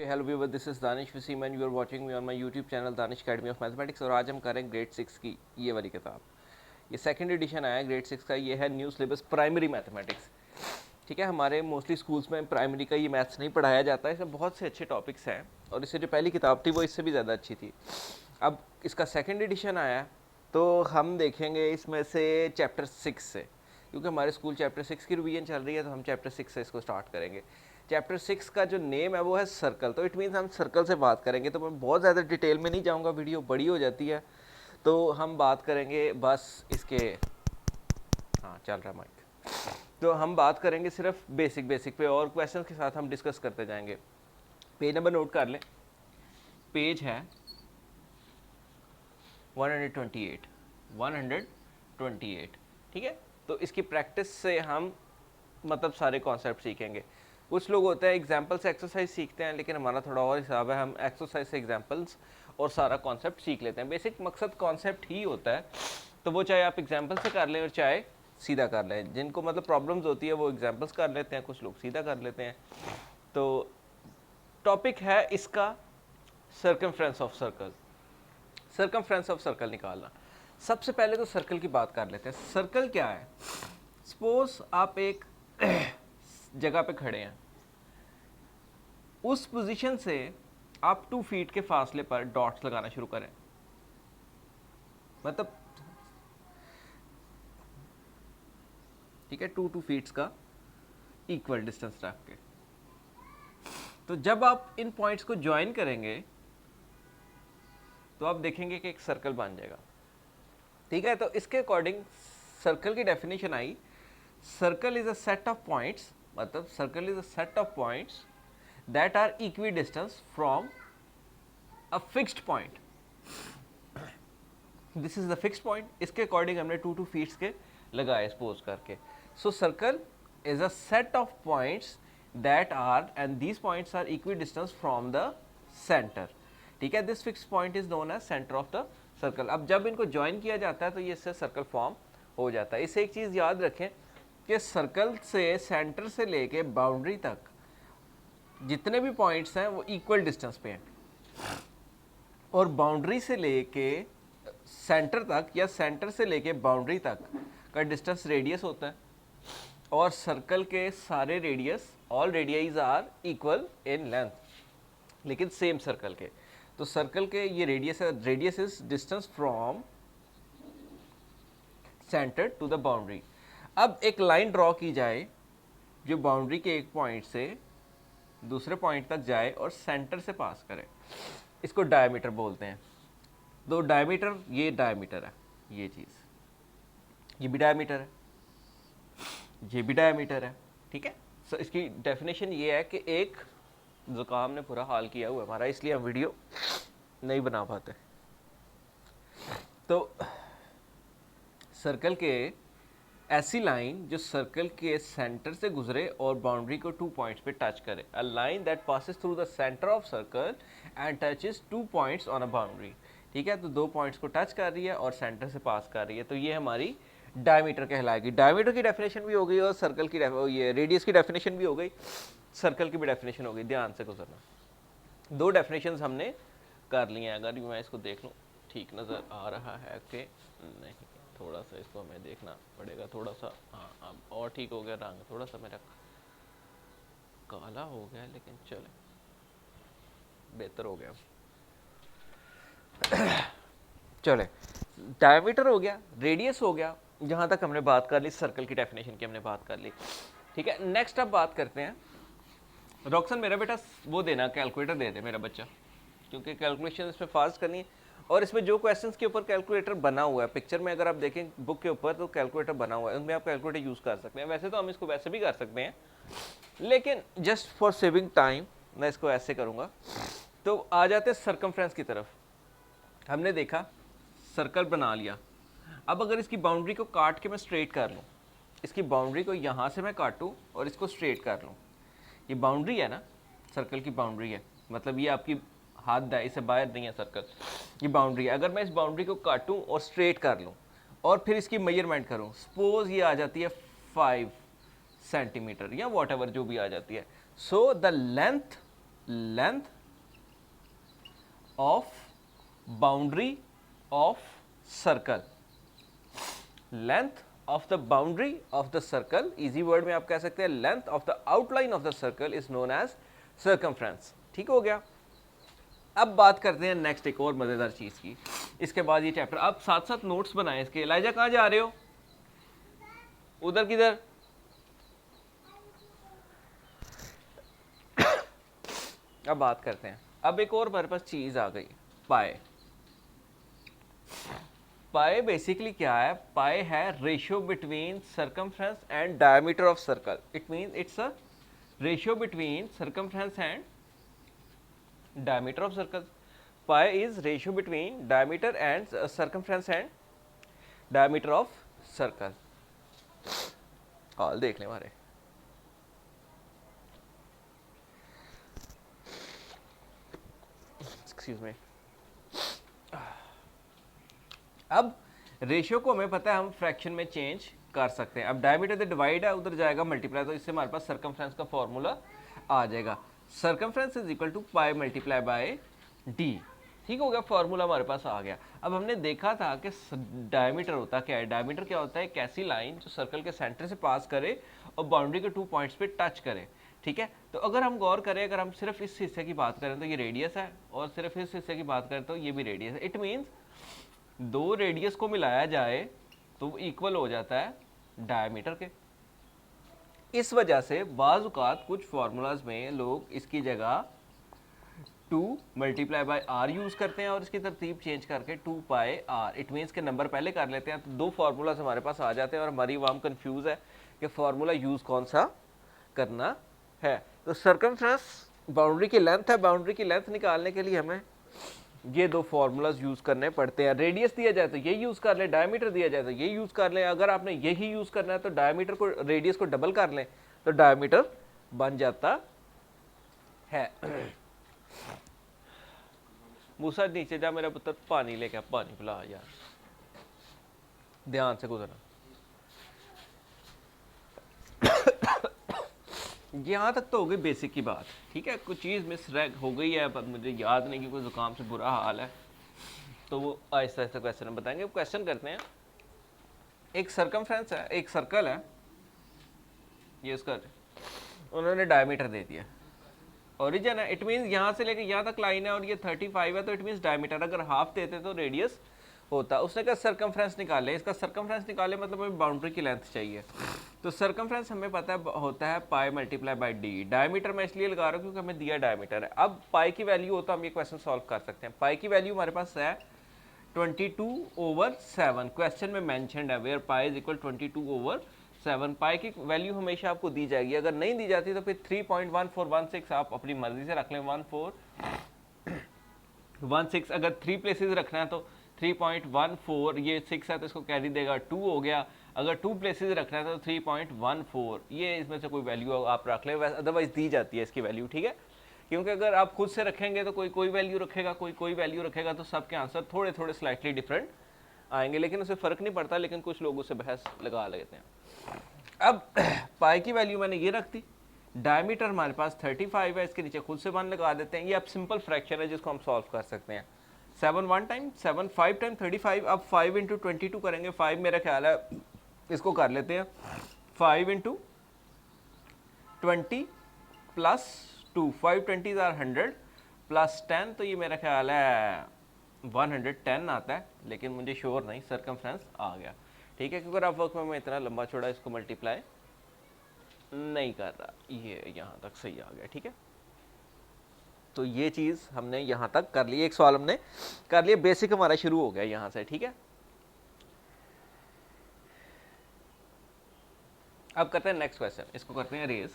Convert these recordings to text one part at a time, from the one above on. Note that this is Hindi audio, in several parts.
Hello viewer, this is Danish Waseem and you are watching me on my YouTube channel Danish Academy of Mathematics. और आज हम करेंगे ग्रेड 6 की ये वाली किताब। ये सेकंड एडिशन आया है ग्रेड 6 का। ये है न्यू सिलेबस प्राइमरी मैथमेटिक्स। ठीक है, हमारे मोस्टली स्कूल्स में प्राइमरी का ये मैथ्स नहीं पढ़ाया जाता है। इसमें बहुत से अच्छे टॉपिक्स हैं और इससे जो पहली किताब थी वो इससे भी ज़्यादा अच्छी थी। अब इसका सेकेंड एडिशन आया तो हम देखेंगे इसमें से चैप्टर 6 से, क्योंकि हमारे स्कूल चैप्टर 6 की रिवीजन चल रही है तो हम चैप्टर 6 से इसको स्टार्ट करेंगे। चैप्टर 6 का जो नेम है वो है सर्कल, तो इट मीन्स हम सर्कल से बात करेंगे। तो मैं बहुत ज़्यादा डिटेल में नहीं जाऊँगा, वीडियो बड़ी हो जाती है, तो हम बात करेंगे बस इसके। हाँ, चल रहा माइक। तो हम बात करेंगे सिर्फ बेसिक पे और क्वेश्चंस के साथ हम डिस्कस करते जाएंगे। पेज नंबर नोट कर लें, पेज है 128। 128, ठीक है। तो इसकी प्रैक्टिस से हम मतलब सारे कॉन्सेप्ट सीखेंगे। कुछ लोग होते हैं एग्जाम्पल से एक्सरसाइज सीखते हैं, लेकिन हमारा थोड़ा और हिसाब है, हम एक्सरसाइज से एग्जाम्पल्स और सारा कॉन्सेप्ट सीख लेते हैं। बेसिक मकसद कॉन्सेप्ट ही होता है, तो वो चाहे आप एग्जाम्पल से कर लें और चाहे सीधा कर लें। जिनको मतलब प्रॉब्लम्स होती है वो एग्जाम्पल्स कर लेते हैं, कुछ लोग सीधा कर लेते हैं। तो टॉपिक है इसका circumference of circle. Circumference of circle निकालना। सबसे पहले तो सर्कल की बात कर लेते हैं। सर्कल क्या है? सपोज आप एक जगह पे खड़े हैं, उस पोजीशन से आप 2 फीट के फासले पर डॉट्स लगाना शुरू करें। मतलब ठीक है, 2 फीट्स का इक्वल डिस्टेंस रख के। तो जब आप इन पॉइंट्स को ज्वाइन करेंगे तो आप देखेंगे कि एक सर्कल बन जाएगा। ठीक है, तो इसके अकॉर्डिंग सर्कल की डेफिनेशन आई, circle is a set of points, मतलब circle is a set of points that are equidistant from a fixed point. This is the fixed point. इसके अकॉर्डिंग हमने 2 फीट्स के लगाए सपोज करके। So circle is a set of points that are and these points are equidistant from the centre. ठीक है, this fixed point is known as centre of the circle. अब जब इनको ज्वाइन किया जाता है तो ये इससे सर्कल फॉर्म हो जाता है। इससे एक चीज़ याद रखें कि सर्कल से सेंटर से लेके बाउंड्री तक जितने भी पॉइंट्स हैं वो इक्वल डिस्टेंस पे हैं, और बाउंड्री से लेके सेंटर तक या सेंटर से लेके बाउंड्री तक का डिस्टेंस रेडियस होता है। और सर्कल के सारे radius, all radii are equal in length, लेकिन सेम सर्कल के। तो सर्कल के ये रेडियस है, radius is distance from centre to the boundary. अब एक लाइन ड्रॉ की जाए जो बाउंड्री के एक पॉइंट से दूसरे पॉइंट तक जाए और सेंटर से पास करे। इसको डायमीटर बोलते हैं। दो डायमीटर, ये डायमीटर है, ये चीज़, ये भी डायमीटर है, ये भी डायमीटर है। ठीक है, सो इसकी डेफिनेशन ये है कि एक जुकाम ने पूरा हाल किया हुआ हमारा, इसलिए हम वीडियो नहीं बना पाते। तो सर्कल के ऐसी लाइन जो सर्कल के सेंटर से गुजरे और बाउंड्री को 2 पॉइंट्स पे टच करे। A line that passes through the centre of circle and touches 2 points on a boundary. ठीक है, तो 2 पॉइंट्स को टच कर रही है और सेंटर से पास कर रही है, तो ये हमारी डायमीटर कहलाएगी। डायमीटर की डेफिनेशन भी हो गई और सर्कल की ये रेडियस की डेफिनेशन भी हो गई, सर्कल की भी डेफिनेशन हो गई। ध्यान से गुजरना। 2 डेफिनेशन हमने कर ली हैं। अगर मैं इसको देख लूँ, ठीक नज़र आ रहा है कि नहीं? थोड़ा सा इसको हमें देखना पड़ेगा, थोड़ा सा। हाँ, अब और ठीक हो गया रंग, थोड़ा सा मेरा काला हो गया, लेकिन चले बेहतर हो गया। चले, डायमीटर हो गया, रेडियस हो गया, जहाँ तक हमने बात कर ली सर्कल की डेफिनेशन की हमने बात कर ली। ठीक है, नेक्स्ट अब बात करते हैं। रॉक्सन, मेरा बेटा वो देना, कैलकुलेटर दे दे मेरा बच्चा, क्योंकि कैलकुलेशन इसमें फास्ट करनी है। और इसमें जो क्वेश्चंस के ऊपर कैलकुलेटर बना हुआ है, पिक्चर में अगर आप देखें बुक के ऊपर तो कैलकुलेटर बना हुआ है, उनमें आप कैलकुलेटर यूज़ कर सकते हैं। वैसे तो हम इसको वैसे भी कर सकते हैं, लेकिन जस्ट फॉर सेविंग टाइम मैं इसको ऐसे करूँगा। तो आ जाते हैं सर्कमफ्रेंस की तरफ। हमने देखा सर्कल बना लिया। अब अगर इसकी बाउंड्री को काट के मैं स्ट्रेट कर लूँ, इसकी बाउंड्री को यहाँ से मैं काटूँ और इसको स्ट्रेट कर लूँ, ये बाउंड्री है ना, सर्कल की बाउंड्री है, मतलब ये आपकी हाथ है, इसे बाहर नहीं है सर्कल, ये बाउंड्री है। अगर मैं इस बाउंड्री को काटूं और स्ट्रेट कर लूं और फिर इसकी मेजरमेंट करूं, सपोज ये आ जाती है 5 सेंटीमीटर या वॉट एवर जो भी आ जाती है। So the length of boundary of circle, length of the boundary of the circle, easy word में आप कह सकते हैं length of the outline of the circle is known as circumference. ठीक हो गया। अब बात करते हैं नेक्स्ट एक और मजेदार चीज की, इसके बाद ये चैप्टर। आप साथ साथ नोट्स बनाएं इसके। एलाइजा कहाँ जा रहे हो? उधर किधर? अब बात करते हैं, अब एक और हमारे पास चीज आ गई, पाए। पाए बेसिकली क्या है? पाए है ratio between circumference and diameter of circle. It means it's a ratio between circumference and diameter of circle. Pi is ratio between diameter and circumference and diameter of circle. हाल देख लें हमारे। Excuse me. अब रेशियो को हमें पता है हम फ्रैक्शन में चेंज कर सकते हैं। अब डायमीटर से डिवाइड है, उधर जाएगा मल्टीप्लाई, तो इससे हमारे पास सर्कमफ्रेंस का फॉर्मूला आ जाएगा। Circumference is equal to pi multiply by D. ठीक हो गया, फॉर्मूला हमारे पास आ गया। अब हमने देखा था कि डायमीटर होता क्या है। डायमीटर क्या होता है? एक ऐसी लाइन जो सर्कल के सेंटर से पास करे और बाउंड्री के 2 पॉइंट्स पे टच करे। ठीक है, तो अगर हम गौर करें, अगर हम सिर्फ इस हिस्से की बात करें तो ये रेडियस है, और सिर्फ इस हिस्से की बात करें तो ये भी रेडियस है। इट मीन्स दो रेडियस को मिलाया जाए तो इक्वल हो जाता है डायमीटर के। इस वजह से बाज़ औक़ात कुछ फार्मूलाज में लोग इसकी जगह 2 मल्टीप्लाई बाय आर यूज़ करते हैं और इसकी तरतीब चेंज करके 2 पाई आर। इट मीन्स के नंबर पहले कर लेते हैं तो 2 फार्मूलाज हमारे पास आ जाते हैं और हमारी आवाम कंफ्यूज है कि फार्मूला यूज़ कौन सा करना है। तो सर्कमफ्रेंस बाउंड्री की लेंथ है, बाउंड्री की लेंथ निकालने के लिए हमें ये 2 फार्मूलाज यूज़ करने पड़ते हैं। रेडियस दिया जाए तो ये यूज़ कर लें, डायमीटर दिया जाए तो ये यूज़ कर लें। अगर आपने यही यूज़ करना है तो डायमीटर को, रेडियस को डबल कर लें तो डायमीटर बन जाता है। मूसा नीचे जा मेरा पुत्र, पानी लेके आ, पानी पिला यार, ध्यान से गुजरना। यहाँ तक तो हो गई बेसिक की बात। ठीक है, कुछ चीज़ मिस हो गई है पर मुझे याद नहीं कि कोई ज़ुकाम से बुरा हाल है, तो वो आहिस्ता आहिस्ता क्वेश्चन हम बताएंगे। क्वेश्चन करते हैं। एक सर्कमफ्रेंस है, एक सर्कल है, ये उसका उन्होंने डायमीटर दे दिया, ओरिजिन है। इट मीन्स यहाँ से लेके यहाँ तक लाइन है और ये 35 है, तो इट मीन्स डायमीटर। अगर हाफ देते तो रेडियस होता। उसने कहा सर्कमफ्रेंस निकाले, इसका सर्कमफ्रेंस निकाले मतलब हमें बाउंड्री की लेंथ चाहिए। तो सर्कमफ्रेंस हमें पता है होता है पाई मल्टीप्लाई बाय डी। डायमीटर मैं इसलिए लगा रहा हूँ क्योंकि हमें दिया डायमीटर है। अब पाई की वैल्यू हो तो हम ये क्वेश्चन सॉल्व कर सकते हैं। पाई की वैल्यू हमारे पास है 22/7। क्वेश्चन में मेंशन्ड है वेयर पाई इज इक्वल 22/7। पाई की वैल्यू हमेशा आपको दी जाएगी। अगर नहीं दी जाती तो फिर 3.1416 आप अपनी मर्जी से रख लें। 1416 अगर 3 प्लेसेस रखना है तो 3.14, ये 6 है तो इसको कैरी देगा 2 हो गया। अगर 2 प्लेसेस रखना है तो 3.14, ये इसमें से कोई वैल्यू आप रख लें, अदरवाइज दी जाती है इसकी वैल्यू। ठीक है, क्योंकि अगर आप खुद से रखेंगे तो कोई वैल्यू रखेगा, कोई वैल्यू रखेगा, तो सबके आंसर थोड़े थोड़े स्लाइटली डिफरेंट आएंगे, लेकिन उससे फ़र्क नहीं पड़ता। लेकिन कुछ लोग उससे बहस लगा लेते हैं। अब पाई की वैल्यू मैंने ये रख दी, डायमीटर हमारे पास 35 है, इसके नीचे खुद से 1 लगा देते हैं। ये अब सिंपल फ्रैक्शन है जिसको हम सॉल्व कर सकते हैं। 7 1 टाइम 7 5 टाइम 35। अब 5 × 22 करेंगे। 5 मेरा ख्याल है, इसको कर लेते हैं 5 × 20 + 2, 5 20s are 100 + 10, तो ये मेरा ख्याल है 110 आता है, लेकिन मुझे श्योर नहीं। सर्कमफ्रेंस आ गया। ठीक है, क्योंकि रफ वर्क में मैं इतना लंबा चौड़ा इसको मल्टीप्लाई नहीं कर रहा। ये यहाँ तक सही आ गया। ठीक है, तो ये चीज़ हमने यहाँ तक कर ली। एक सवाल हमने कर लिया, बेसिक हमारा शुरू हो गया यहाँ से। ठीक है, अब करते हैं नेक्स्ट क्वेश्चन। इसको करते हैं रेज।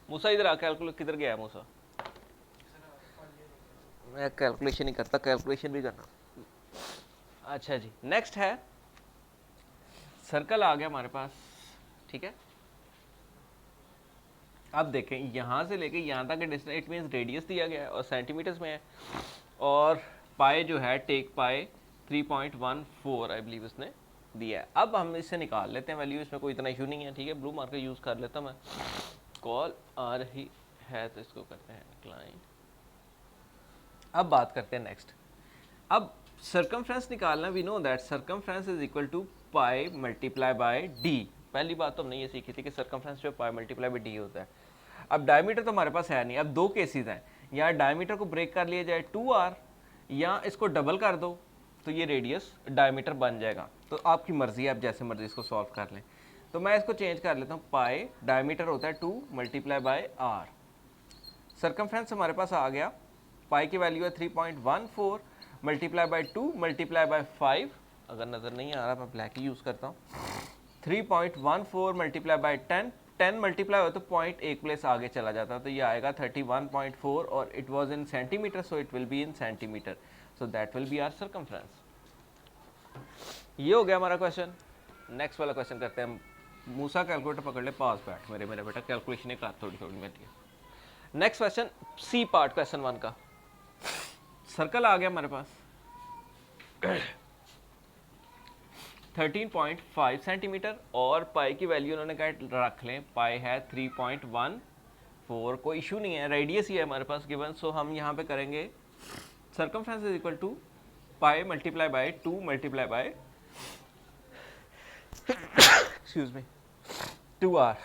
मूसा इधर आ, कैलकुलेट किधर गया मूसा? मैं कैलकुलेशन ही करता, कैलकुलेशन भी करना। अच्छा जी, नेक्स्ट है सर्कल आ गया हमारे पास। ठीक है, अब देखें यहाँ से लेके यहाँ तक डिस्टेंस, इट मीन्स रेडियस दिया गया है और सेंटीमीटर्स में है, और पाई जो है टेक पाई 3.14 आई बिलीव इसने दिया है। अब हम इससे निकाल लेते हैं वैल्यू, इसमें कोई इतना इशू नहीं है। ठीक है, ब्लू मार्कर यूज़ कर लेता मैं। कॉल आ रही है तो इसको करते हैं डिक्लाइन। अब बात करते हैं नेक्स्ट। अब सर्कमफ्रेंस निकालना, we know that circumference is equal to pi multiply by D. पहली बात तो हमने ये सीखी थी कि सर्कमफ्रेंस जो पाई मल्टीप्लाई बाय डी होता है। अब डायमीटर तो हमारे पास है नहीं। अब दो केसेस हैं, या डायमीटर को ब्रेक कर लिया जाए 2r, या इसको डबल कर दो तो ये रेडियस डायमीटर बन जाएगा। तो आपकी मर्जी है, आप जैसे मर्जी इसको सॉल्व कर लें। तो मैं इसको चेंज कर लेता हूँ, पाई डायमीटर होता है 2 मल्टीप्लाई बाय आर। सर्कमफ्रेंस हमारे पास आ गया, पाई की वैल्यू है 3.14 मल्टीप्लाई बाय 2 मल्टीप्लाई बाय 5। अगर नज़र नहीं आ रहा मैं ब्लैक ही यूज़ करता हूँ। 3.14 मल्टीप्लाई बाय 10, 10 मल्टीप्लाई हो तो पॉइंट एक प्लेस आगे चला जाता है, तो ये आएगा 31.4 और it was in centimetre, so it will be in centimetre, so that will be our circumference. ये हो गया हमारा क्वेश्चन। नेक्स्ट वाला क्वेश्चन करते हैं। मूसा कैलकुलेटर पकड़ ले, पास बैठ मेरे बेटा, कैलकुलेशन कर थोड़ी थोड़ी मेरी। Next question C part, question 1 का। सर्कल आ गया हमारे पास 13.5 सेंटीमीटर और पाई की वैल्यू उन्होंने कहा रख लें, पाई है 3.14, कोई इशू नहीं है, रेडियस ही है हमारे पास गिवन। सो हम यहाँ पे करेंगे circumference is equal to pi multiply by 2 multiply by excuse me 2r।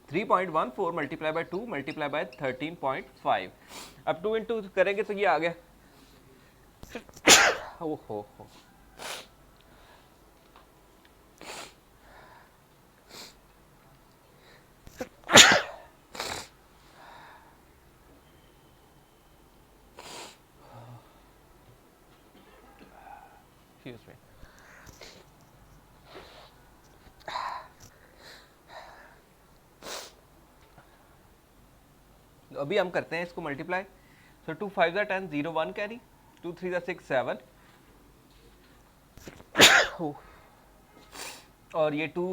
3.14 multiply by 2 multiply by 13.5। अब 2 इंटू करेंगे तो ये आ गया ओहो हो। Excuse me. अभी हम करते हैं इसको मल्टीप्लाई। सो 2 5 10, 0 1 कैरी, 2 3 6 7 और ये 2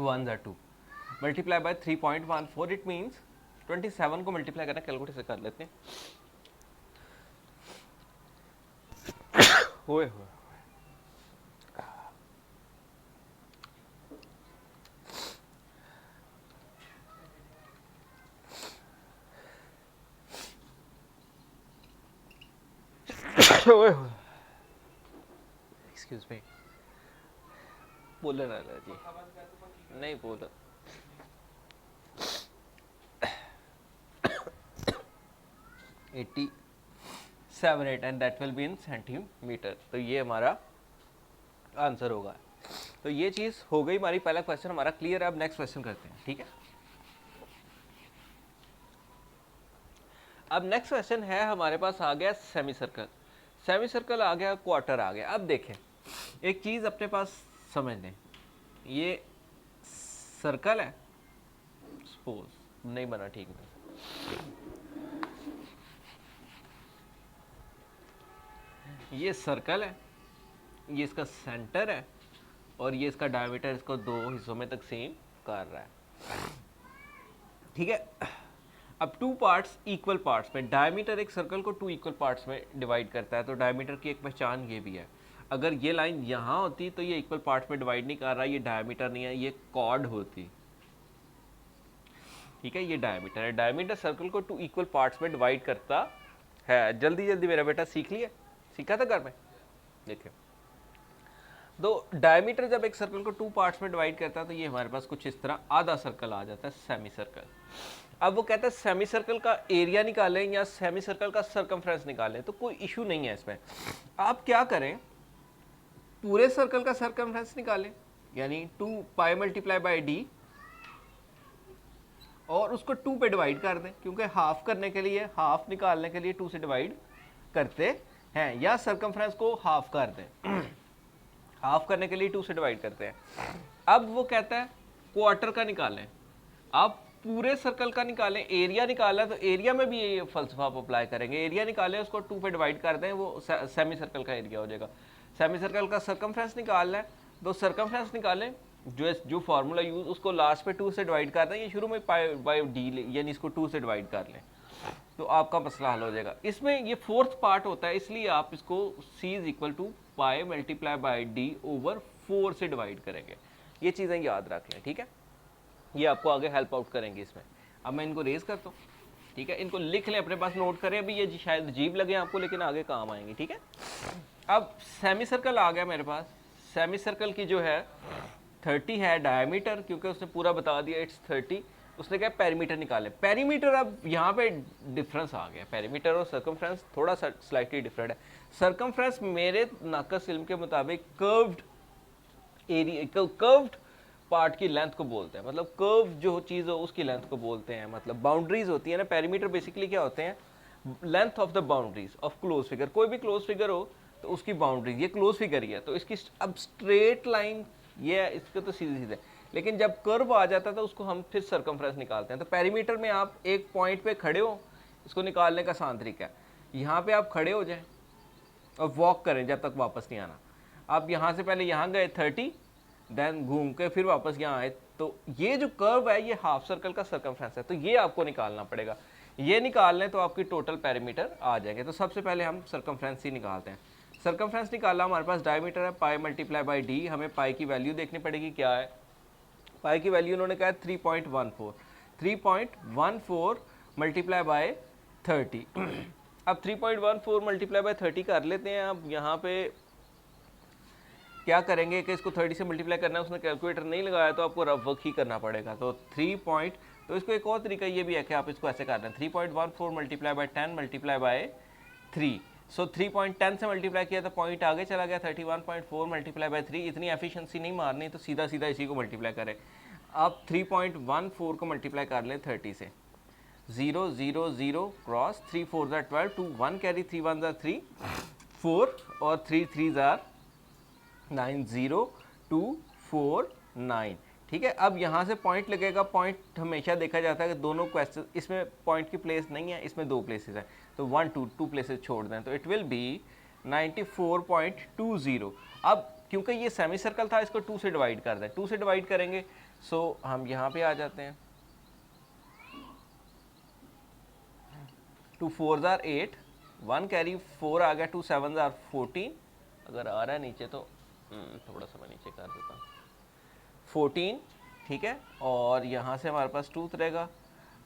1 2 मल्टीप्लाई बाय 3.14। इट मीन्स 27 को मल्टीप्लाई करना, कैलकुलेटर से कर लेते हैं। होए होए एक्सक्यूज मी, बोलना ना जी, नहीं बोल 87 8 and that will be in centimetre. तो ये हमारा आंसर होगा। तो ये चीज़ हो गई हमारी, पहला क्वेश्चन हमारा क्लियर है। अब नेक्स्ट क्वेश्चन करते हैं, ठीक है। अब नेक्स्ट क्वेश्चन है हमारे पास आ गया सेमी सर्कल, सेमी सर्कल आ गया, क्वार्टर आ गया। अब देखें एक चीज़ अपने पास समझ लें, ये सर्कल है, सपोज नहीं बना ठीक में, ये सर्कल है, ये इसका सेंटर है और ये इसका डायमीटर इसको दो हिस्सों में तकसीम कर रहा है, ठीक है। अब टू पार्ट्स इक्वल पार्ट्स में, डायमीटर एक सर्कल को टू इक्वल पार्ट्स में डिवाइड करता है, तो डायमीटर की एक पहचान ये भी है। अगर ये लाइन यहाँ होती तो ये इक्वल पार्ट्स में डिवाइड नहीं कर रहा, ये डायमीटर नहीं है, ये कॉर्ड होती, ठीक है। ये डायमीटर है, डायमीटर सर्कल को टू इक्वल पार्ट्स में डिवाइड करता है। जल्दी जल्दी मेरा बेटा सीख लिया, सीखा था घर में, देखिए। तो डायमीटर जब एक सर्कल को टू पार्ट्स में डिवाइड करता है तो ये हमारे पास कुछ इस तरह आधा सर्कल आ जाता है, सेमी सर्कल। अब वो कहता है सेमी सर्कल का एरिया निकालें या सेमी सर्कल का सर्कमफ्रेंस निकालें, तो कोई इशू नहीं है इसमें। आप क्या करें, पूरे सर्कल का सर्कमफ्रेंस निकालें, यानी 2 पाई मल्टीप्लाई बाय डी, और उसको 2 पे डिवाइड कर दें, क्योंकि हाफ करने के लिए, हाफ निकालने के लिए 2 से डिवाइड करते हैं, या सर्कमफ्रेंस को हाफ कर दें, हाफ करने के लिए 2 से डिवाइड करते हैं। अब वो कहता है क्वार्टर का निकालें, आप पूरे सर्कल का निकालें, एरिया निकाला तो एरिया में भी ये फलसफा आप अप्लाई करेंगे, एरिया निकालें उसको 2 पे डिवाइड कर दें, वो सेमी सर्कल का एरिया हो जाएगा। सेमी सर्कल का सर्कमफ्रेंस निकालना है तो सर्कमफ्रेंस निकालें, जो फार्मूला यूज उसको लास्ट पे 2 से डिवाइड कर दें, ये शुरू में पाई बाय डी यानी इसको 2 से डिवाइड कर लें, तो आपका मसला हल हो जाएगा। इसमें ये फोर्थ पार्ट होता है, इसलिए आप इसको c is equal to pi multiply by D over 4 से डिवाइड करेंगे। ये चीज़ें याद रख लें, ठीक है। ये आपको आगे हेल्प आउट करेंगे इसमें। अब मैं इनको रेज करता हूँ, ठीक है, इनको लिख लें अपने पास, नोट करें। अभी ये शायद अजीब लगे आपको, लेकिन आगे काम आएंगे, ठीक है। अब सेमी सर्कल आ गया मेरे पास। सेमी सर्कल की जो है 30 है डायमीटर, क्योंकि उसने पूरा बता दिया इट्स 30। उसने कहा पेरीमीटर निकाले। पेरीमीटर, अब यहाँ पे डिफरेंस आ गया। पेरीमीटर और सर्कमफ्रेंस थोड़ा सा स्लाइटली डिफरेंट है। सर्कमफ्रेंस मेरे नाकस इल्म के मुताबिक कर्व्ड एरिया, कर्व्ड पार्ट की लेंथ को बोलते हैं, मतलब कर्व जो चीज़ हो उसकी लेंथ को बोलते हैं। मतलब बाउंड्रीज होती है ना, पेरीमीटर बेसिकली क्या होते हैं, length of the boundaries of close figure. कोई भी क्लोज फिगर हो तो उसकी बाउंड्रीज, ये क्लोज फिगर ही है तो इसकी अब स्ट्रेट लाइन ये है, इसके तो सीधे सीधे। लेकिन जब कर्व आ जाता है तो उसको हम फिर सर्कमफ्रेंस निकालते हैं। तो पेरीमीटर में आप एक पॉइंट पे खड़े हो, इसको निकालने का आसान तरीका है, यहाँ पे आप खड़े हो जाएं और वॉक करें जब तक वापस नहीं आना। आप यहाँ से पहले यहाँ गए 30, देन घूम के फिर वापस यहाँ आए, तो ये जो कर्व है ये हाफ सर्कल का सर्कमफ्रेंस है, तो ये आपको निकालना पड़ेगा। ये निकाल लें तो आपकी टोटल पेरीमीटर आ जाएंगे। तो सबसे पहले हम सर्कमफ्रेंस ही निकालते हैं। सर्कमफ्रेंस निकाला, हमारे पास डायमीटर है पाई मल्टीप्लाई बाई डी। हमें पाई की वैल्यू देखनी पड़ेगी, क्या है पाई की वैल्यू, उन्होंने कहा 3.14। 3.14 मल्टीप्लाई बाय 30। अब 3.14 मल्टीप्लाई बाय 30 कर लेते हैं। अब यहाँ पे क्या करेंगे कि इसको 30 से मल्टीप्लाई करना है, उसने कैलकुलेटर नहीं लगाया तो आपको रफ वर्क ही करना पड़ेगा। तो 3 तो इसको एक और तरीका ये भी है कि आप इसको ऐसे कर रहे हैं 3.14 मल्टीप्लाई बाय 10 मल्टीप्लाई बाय 3। सो 3.10 से मल्टीप्लाई किया तो पॉइंट आगे चला गया 31.4 मल्टीप्लाई बाय 3। इतनी एफिशिएंसी नहीं मारनी तो सीधा सीधा इसी को मल्टीप्लाई करें। आप 3.14 को मल्टीप्लाई कर लें 30 से, 0 0 0 क्रॉस 3 4 ज़ार 12, 2 1 कैरी, 3 1 ज़ार 3 4 और 3 3 ज़ार 9, 0 2 4 9। ठीक है, अब यहाँ से पॉइंट लगेगा। पॉइंट हमेशा देखा जाता है कि दोनों क्वेश्चन, इसमें पॉइंट की प्लेस नहीं है, इसमें दो प्लेसेस हैं, तो 1 2 2 प्लेसेस छोड़ दें तो इट विल बी 94.20। अब क्योंकि ये सेमी सर्कल था, इसको 2 से डिवाइड कर दें। 2 से डिवाइड करेंगे, सो हम यहाँ पे आ जाते हैं। 2 4 ज़ार 8, 1 कैरी 4 आ गया, 2 7 ज़ार 14। अगर आ रहा है नीचे तो थोड़ा सा मैं नीचे कर देता हूँ, 14। ठीक है, और यहाँ से हमारे पास 2 उतरेगा।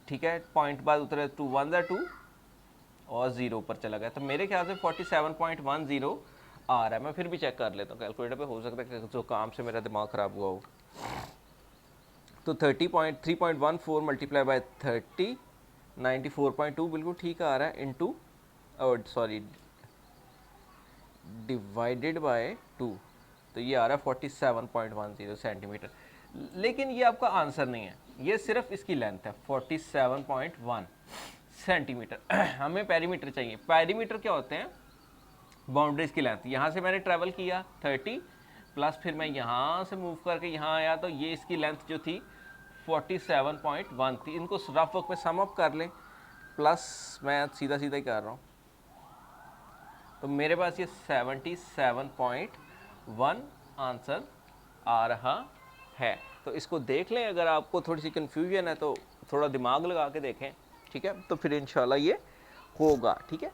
ठीक है, पॉइंट बाद उतरे 2 1 ज़ार 2 और 0 ऊपर चला गया, तो मेरे ख्याल से 47.10 आ रहा है। मैं फिर भी चेक कर लेता हूँ कैलकुलेटर पे, हो सकता है कि जो काम से मेरा दिमाग ख़राब हुआ हो। तो 3.14 मल्टीप्लाई बाय 30, 94.2 बिल्कुल ठीक आ रहा है, इंटू और सॉरी डिवाइडेड बाय 2, तो ये आ रहा है 47.10 सेंटीमीटर। लेकिन ये आपका आंसर नहीं है, ये सिर्फ इसकी लेंथ है 47.1 सेंटीमीटर। हमें पेरीमीटर चाहिए। पेरीमीटर क्या होते हैं, बाउंड्रीज की लेंथ। यहाँ से मैंने ट्रैवल किया 30 प्लस फिर मैं यहाँ से मूव करके यहाँ आया, तो ये इसकी लेंथ जो थी 47.1 थी। इनको रफ वर्क में सम अप कर लें, प्लस मैं सीधा सीधा ही कर रहा हूँ, तो मेरे पास ये 77.1 आंसर आ रहा है। तो इसको देख लें, अगर आपको थोड़ी सी कन्फ्यूजन है तो थोड़ा दिमाग लगा के देखें, ठीक है, तो फिर इंशाल्लाह ये होगा। ठीक है,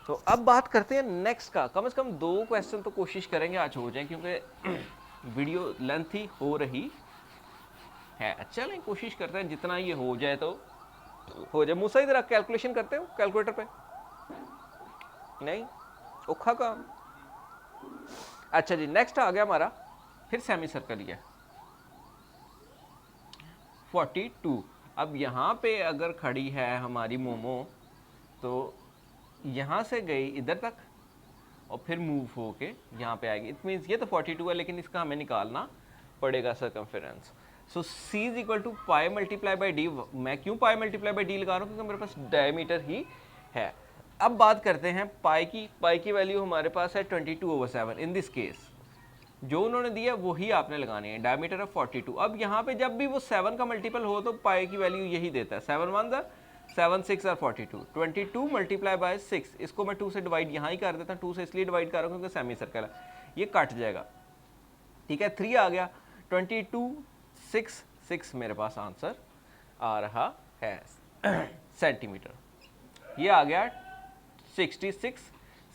तो अब बात करते हैं नेक्स्ट का। कम से कम 2 क्वेश्चन तो कोशिश करेंगे आज हो जाए, क्योंकि वीडियो लेंथी हो रही है। चलें कोशिश करते हैं जितना ये हो जाए तो हो जाए। मूसा इधर कैलकुलेशन करते हो कैलकुलेटर पे? नहीं, औखा काम। अच्छा जी, नेक्स्ट आ गया हमारा फिर सेमी सर्कल ही है 42। अब यहाँ पे अगर खड़ी है हमारी मोमो, तो यहाँ से गई इधर तक और फिर मूव होके यहाँ पे आएगी। इट मीन्स ये तो 42 है, लेकिन इसका हमें निकालना पड़ेगा circumference. So C is equal to pi multiply by D. मैं क्यों पाई मल्टीप्लाई बाई डी लगा रहा हूँ, क्योंकि मेरे पास डायमीटर ही है। अब बात करते हैं पाई की। पाई की वैल्यू हमारे पास है 22/7। इन दिस केस जो उन्होंने दिया वही आपने लगानी है। डायमीटर है 42। अब यहाँ पे जब भी वो 7 का मल्टीपल हो तो पाई की वैल्यू यही देता है, 7 1 ज़ा 7 6 ज़ा 42। 22 मल्टीप्लाई बाय 6, इसको मैं 2 से डिवाइड यहाँ ही कर देता हूँ। 2 से इसलिए डिवाइड कर रहा हूँ क्योंकि सेमी सर्कल है, ये कट जाएगा। ठीक है, 3 आ गया। 22 6 6 मेरे पास आंसर आ रहा है सेंटीमीटर। ये आ गया 66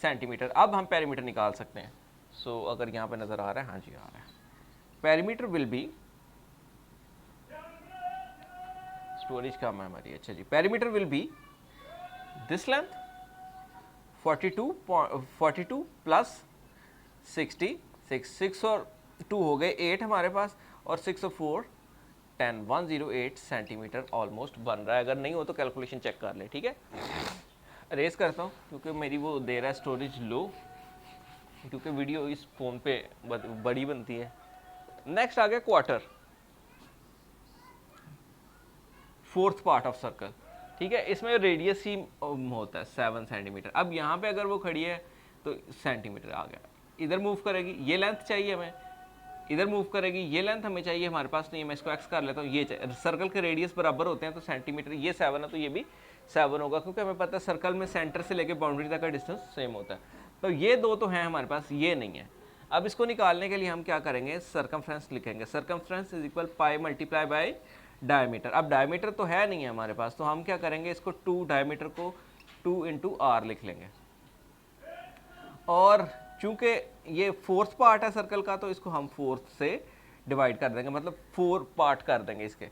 सेंटीमीटर। अब हम पेरीमीटर निकाल सकते हैं। सो अगर यहाँ पे नज़र आ रहा है, हाँ जी आ रहा है। पेरीमीटर विल बी स्टोरेज कम है हमारी। अच्छा जी, perimeter will be this length 42 plus 6 और 2 हो गए 8 हमारे पास, और 6 और 4 10 108 सेंटीमीटर ऑलमोस्ट बन रहा है। अगर नहीं हो तो कैलकुलेशन चेक कर ले, ठीक है। रेस करता हूँ क्योंकि मेरी वो दे रहा है स्टोरेज लो, क्योंकि वीडियो इस फ़ोन पे बड़ी बनती है। नेक्स्ट आ गया quarter, fourth part of circle, ठीक है। इसमें रेडियस ही होता है 7 सेंटीमीटर। अब यहाँ पे अगर वो खड़ी है तो सेंटीमीटर आ गया, इधर मूव करेगी, ये लेंथ चाहिए हमें, इधर मूव करेगी, ये लेंथ हमें चाहिए, हमारे पास नहीं है, मैं इसको एक्स कर लेता हूँ, ये चाहिए। सर्कल के रेडियस बराबर होते हैं तो सेंटीमीटर, ये 7 है तो ये भी 7 होगा, क्योंकि हमें पता है सर्कल में सेंटर से लेके बाउंड्री तक का डिस्टेंस सेम होता है। तो ये दो तो हैं हमारे पास, ये नहीं है। अब इसको निकालने के लिए हम क्या करेंगे, सर्कमफ्रेंस लिखेंगे। Circumference is equal pi multiply by diameter. अब डायमीटर तो है नहीं है हमारे पास, तो हम क्या करेंगे, इसको 2 डायमीटर को 2 इंटू आर लिख लेंगे। और चूंकि ये फोर्थ पार्ट है सर्कल का, तो इसको हम फोर्थ से डिवाइड कर देंगे, मतलब 4 पार्ट कर देंगे इसके।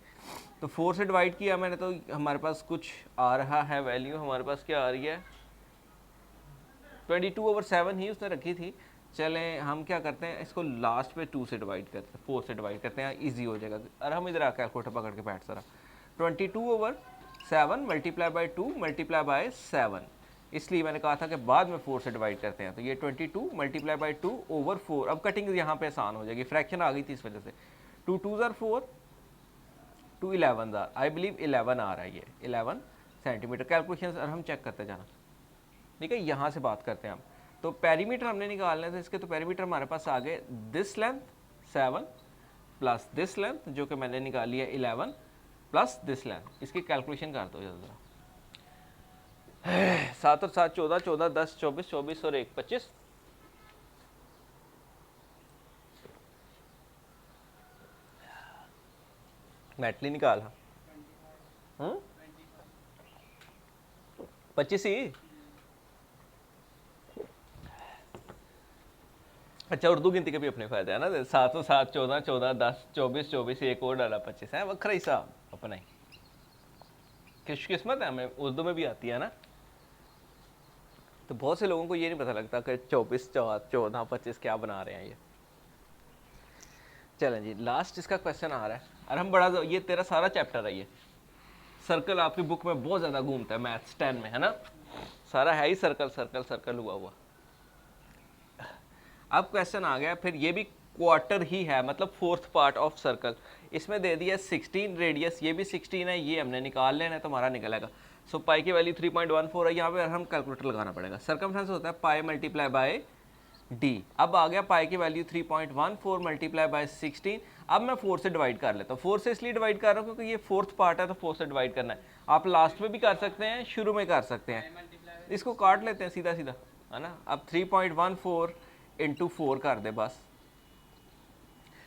तो 4 से डिवाइड किया मैंने, तो हमारे पास कुछ आ रहा है वैल्यू, हमारे पास क्या आ रही है 22/7 ही उसने रखी थी। चलें हम क्या करते हैं, इसको लास्ट पे 2 से डिवाइड करते हैं, 4 से डिवाइड करते हैं, इजी हो जाएगा। और हम इधर आ कैलकुलेटर पकड़ के बैठ सारा 22/7 मल्टीप्लाई बाई 2 मल्टीप्लाई बाई 7, इसलिए मैंने कहा था कि बाद में 4 से डिवाइड करते हैं। तो ये 22 मल्टीप्लाई बाई 2/4। अब कटिंग यहाँ पे आसान हो जाएगी, फ्रैक्शन आ गई थी इस वजह से। 2 2s are 4, 2 11s are, I believe 11 आ रहा है, ये 11 सेंटीमीटर। कैलकुलेशन हम चेक करते जाना, ठीक है। यहाँ से बात करते हैं हम, तो पेरीमीटर हमने निकालने थे इसके, तो पेरीमीटर हमारे पास आ गए this length 7 plus this length जो कि मैंने निकाली है 11 प्लस दिस लेंथ। इसकी कैलकुलेशन कर दो जरा, 7 और 7 14, 14 10 24, 24 और 1 25। मैटली निकाला 25 ही। अच्छा, उर्दू गिनती के भी अपने फायदे है ना, 7 और 7 14, 14 10 24, 24 एक और डाला 25 है, वखरा हिसाब अपना ही। खुशकिस्मत है, हमें उर्दू में भी आती है ना। तो बहुत से लोगों को ये नहीं पता लगता कि 24 14 25 क्या बना रहे हैं ये। चलें जी, लास्ट इसका क्वेश्चन आ रहा है, और हम बड़ा, ये तेरा सारा चैप्टर है, ये सर्कल आपकी बुक में बहुत ज़्यादा घूमता है मैथ्स 10 में, है ना। सारा है ही सर्कल सर्कल सर्कल हुआ। अब क्वेश्चन आ गया, फिर ये भी क्वार्टर ही है, मतलब फोर्थ पार्ट ऑफ सर्कल। इसमें दे दिया 16 रेडियस, ये भी 16 है, ये हमने निकाल लेना है तो हमारा निकलेगा। सो पाई की वैल्यू 3.14 है, यहाँ पे हम कैलकुलेटर लगाना पड़ेगा। सर्कमफ्रेंस होता है पाई मल्टीप्लाई बाय डी। अब आ गया पाई की वैल्यू 3.14 मल्टीप्लाई बाय 16। अब मैं 4 से डिवाइड कर लेता हूँ। 4 से इसलिए डिवाइड कर रहा हूँ क्योंकि ये फोर्थ पार्ट है, तो 4 से डिवाइड करना है। आप लास्ट में भी कर सकते हैं, शुरू में कर सकते हैं। इसको काट लेते हैं सीधा सीधा, है ना। अब 3.14 इंटू 4 कर दे बस।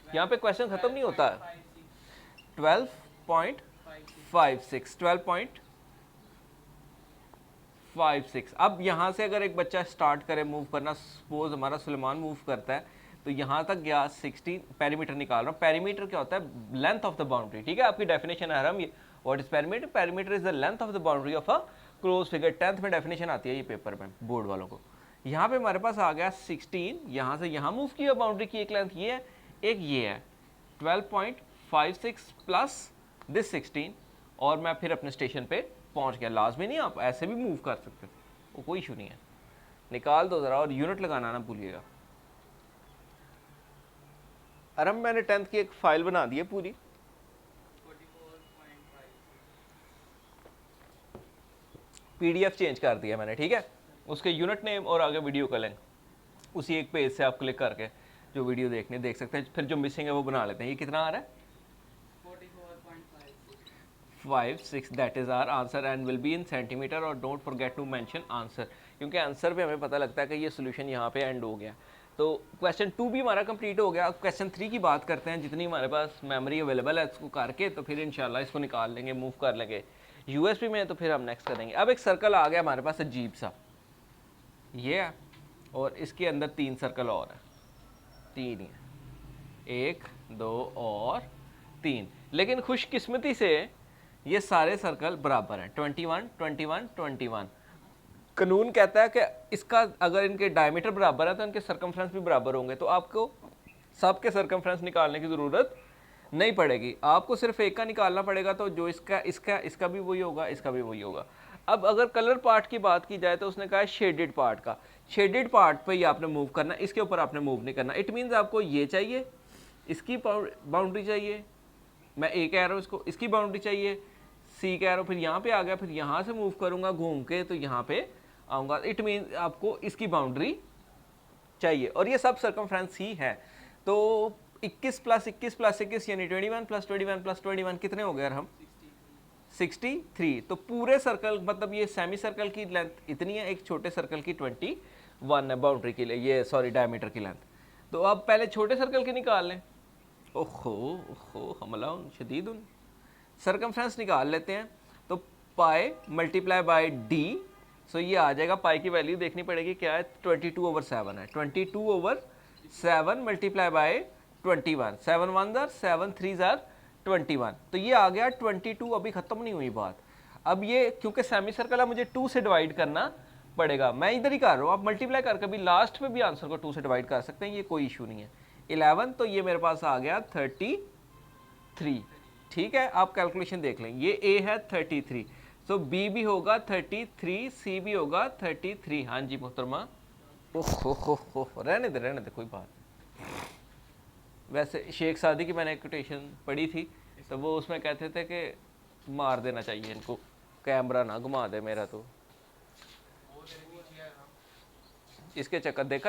यहाँ पे क्वेश्चन खत्म नहीं होता है। 12.56। अब यहाँ से अगर एक बच्चा स्टार्ट करे मूव करना, सपोज हमारा सुलेमान मूव करता है, तो यहाँ तक गया 16, पेरीमीटर निकाल रहा हूँ। पेरीमीटर क्या होता है, लेंथ ऑफ द बाउंड्री, ठीक है। आपकी डेफिनेशन है हम, ये what is perimeter, perimeter is the length of the boundary of a close figure. 10th में डेफिनेशन आती है ये पेपर में बोर्ड वालों को। यहाँ पे हमारे पास आ गया 16, यहाँ से यहाँ मूव किया, बाउंड्री की एक लेंथ ये है, एक ये है 12.56 प्लस दिस 16, और मैं फिर अपने स्टेशन पे पहुँच गया। लाजमी नहीं, आप ऐसे भी मूव कर सकते थे, वो कोई इशू नहीं है। निकाल दो ज़रा, और यूनिट लगाना ना भूलिएगा। अरे मैंने 10th की एक फाइल बना दी है पूरी, PDF चेंज कर दिया मैंने, ठीक है। उसके यूनिट नेम और आगे वीडियो का लिंक उसी एक पेज से आप क्लिक करके जो वीडियो देखने देख सकते हैं। फिर जो मिसिंग है वो बना लेते हैं। ये कितना आ रहा है 44.56, that is our answer and will be in centimetre. और don't forget to mention answer, क्योंकि आंसर पे हमें पता लगता है कि ये सोल्यूशन यहाँ पे एंड हो गया। तो क्वेश्चन 2 भी हमारा कंप्लीट हो गया। अब क्वेश्चन 3 की बात करते हैं। जितनी हमारे पास मेमोरी अवेलेबल है इसको करके तो फिर इंशाल्लाह इसको निकाल लेंगे, मूव कर लेंगे USB में, तो फिर हम नेक्स्ट करेंगे। अब एक सर्कल आ गया हमारे पास अजीब सा, ये है, और इसके अंदर 3 सर्कल और है, 3 ही है, 1 2 और 3। लेकिन खुशकिस्मती से ये सारे सर्कल बराबर हैं, 21 21 21। कानून कहता है कि इसका अगर इनके डायमीटर बराबर है तो इनके सर्कमफ्रेंस भी बराबर होंगे, तो आपको सबके सर्कमफ्रेंस निकालने की ज़रूरत नहीं पड़ेगी, आपको सिर्फ एक का निकालना पड़ेगा। तो जो इसका भी वही होगा, इसका भी वही होगा। अब अगर कलर पार्ट की बात की जाए तो उसने कहा है शेडेड पार्ट का, शेडेड पार्ट पे ही आपने मूव करना, इसके ऊपर आपने मूव नहीं करना। इट मीन्स आपको ये चाहिए, इसकी बाउंड्री चाहिए, मैं ए कह रहा हूँ इसको, इसकी बाउंड्री चाहिए, सी कह रहा हूँ, फिर यहाँ पे आ गया, फिर यहाँ से मूव करूँगा घूम के तो यहाँ पे आऊँगा। इट मीन्स आपको इसकी बाउंड्री चाहिए, और ये सब सर्कमफ्रेंस ही है। तो 21 + 21 + 21 यानी 21 + 21 + 21 कितने हो गए यार हम? 63। तो पूरे सर्कल मतलब ये सेमी सर्कल की लेंथ इतनी है, एक छोटे सर्कल की 21 है बाउंड्री के लिए, ये सॉरी डायमीटर की लेंथ। तो अब पहले छोटे सर्कल की निकाल लें। ओहो ओहो हमला शदीद उन सर्कमफ्रेंस निकाल लेते हैं। तो पाई मल्टीप्लाई बाय डी, सो ये आ जाएगा, पाई की वैल्यू देखनी पड़ेगी क्या है, 22/7 है, 22/7 मल्टीप्लाई बाय 21, 7 1 7 3 21। तो ये आ गया 22। अभी खत्म नहीं हुई बात, अब ये क्योंकि सेमी सर्कल है मुझे 2 से डिवाइड करना पड़ेगा, मैं इधर ही कर रहा हूँ, आप मल्टीप्लाई कर कभी लास्ट में भी आंसर को 2 से डिवाइड कर सकते हैं, ये कोई इशू नहीं है। 11, तो ये मेरे पास आ गया 33। ठीक है, आप कैलकुलेशन देख लें, ये ए है 33, सो बी भी होगा 33, सी भी होगा 33। हाँ जी मोहतरमा, ओहो रहने दे कोई बात नहीं। वैसे शेख सादी की मैंने एक कोटेशन पढ़ी थी, तो वो उसमें कहते थे कि मार देना चाहिए इनको, कैमरा ना घुमा दे मेरा, तो इसके चक्कर देखा